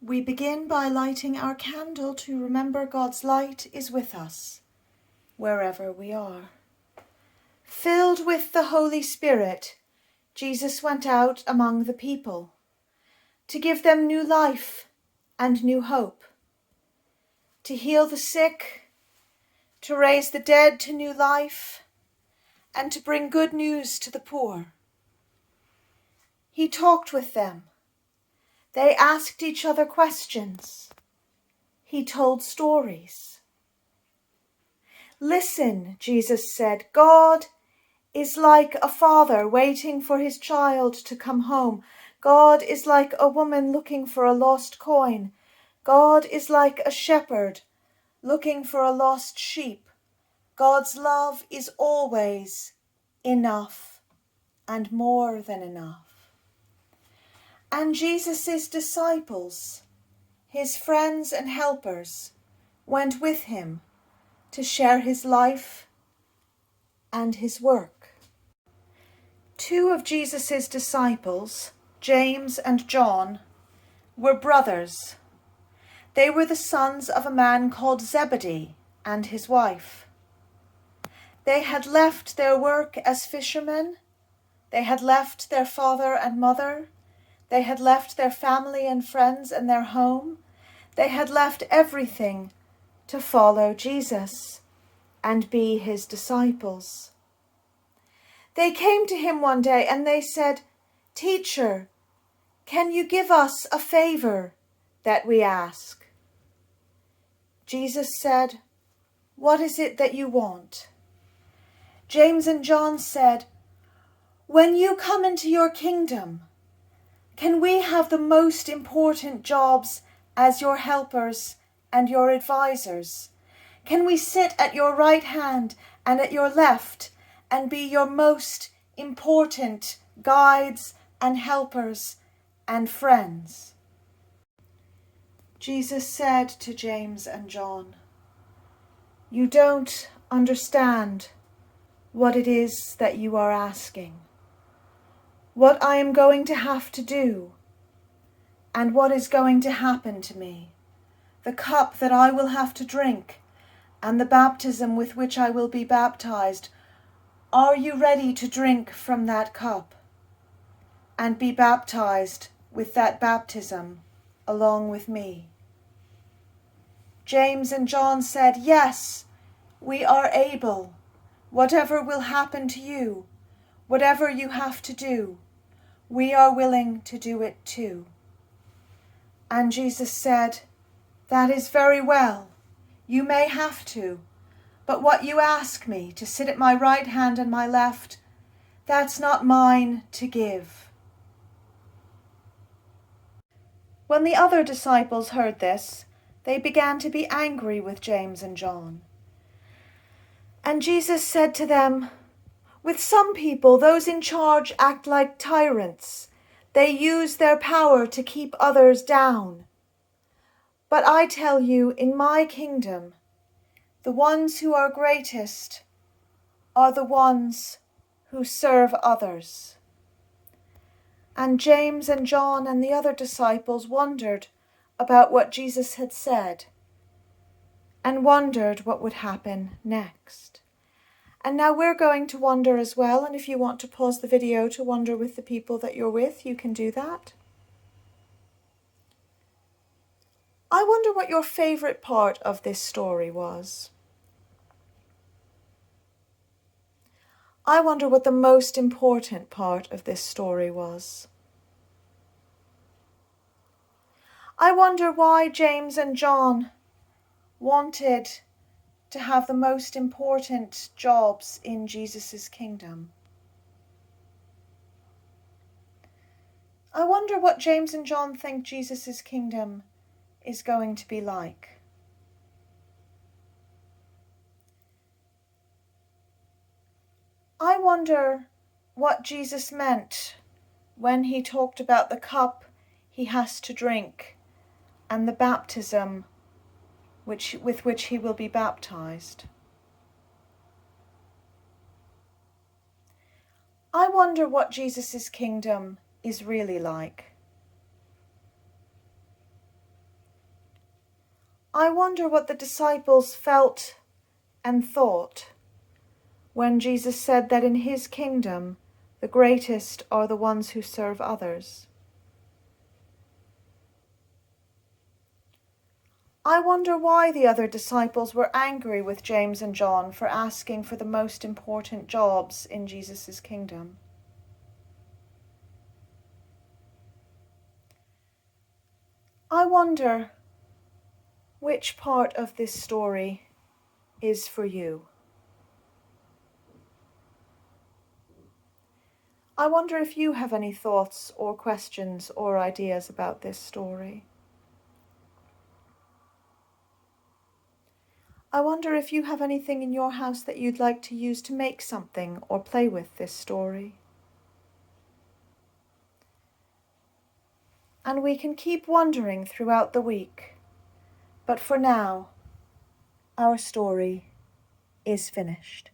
We begin by lighting our candle to remember God's light is with us, wherever we are. Filled with the Holy Spirit, Jesus went out among the people to give them new life and new hope, to heal the sick, to raise the dead to new life, and to bring good news to the poor. He talked with them. They asked each other questions. He told stories. Listen, Jesus said, God is like a father waiting for his child to come home. God is like a woman looking for a lost coin. God is like a shepherd looking for a lost sheep. God's love is always enough and more than enough. And Jesus' disciples, his friends and helpers, went with him to share his life and his work. Two of Jesus' disciples, James and John, were brothers. They were the sons of a man called Zebedee and his wife. They had left their work as fishermen. They had left their father and mother. They had left their family and friends and their home. They had left everything to follow Jesus and be his disciples. They came to him one day and they said, "Teacher, can you give us a favor that we ask?" Jesus said, "What is it that you want?" James and John said, "When you come into your kingdom, can we have the most important jobs as your helpers and your advisors? Can we sit at your right hand and at your left and be your most important guides and helpers and friends?" Jesus said to James and John, "You don't understand what it is that you are asking. What I am going to have to do, and what is going to happen to me, the cup that I will have to drink, and the baptism with which I will be baptized. Are you ready to drink from that cup and be baptized with that baptism along with me?" James and John said, "Yes, we are able. Whatever will happen to you, whatever you have to do, we are willing to do it too." And Jesus said, "That is very well. You may have to, but what you ask me to sit at my right hand and my left, that's not mine to give." When the other disciples heard this, they began to be angry with James and John. And Jesus said to them, "With some people, those in charge act like tyrants. They use their power to keep others down. But I tell you, in my kingdom, the ones who are greatest are the ones who serve others." And James and John and the other disciples wondered about what Jesus had said and wondered what would happen next. And now we're going to wonder as well, and if you want to pause the video to wonder with the people that you're with, you can do that. I wonder what your favourite part of this story was. I wonder what the most important part of this story was. I wonder why James and John wanted to have the most important jobs in Jesus' kingdom. I wonder what James and John think Jesus' kingdom is going to be like. I wonder what Jesus meant when he talked about the cup he has to drink and the baptism with which he will be baptized. I wonder what Jesus' kingdom is really like. I wonder what the disciples felt and thought when Jesus said that in his kingdom the greatest are the ones who serve others. I wonder why the other disciples were angry with James and John for asking for the most important jobs in Jesus' kingdom. I wonder which part of this story is for you. I wonder if you have any thoughts or questions or ideas about this story. I wonder if you have anything in your house that you'd like to use to make something or play with this story. And we can keep wondering throughout the week. But for now, our story is finished.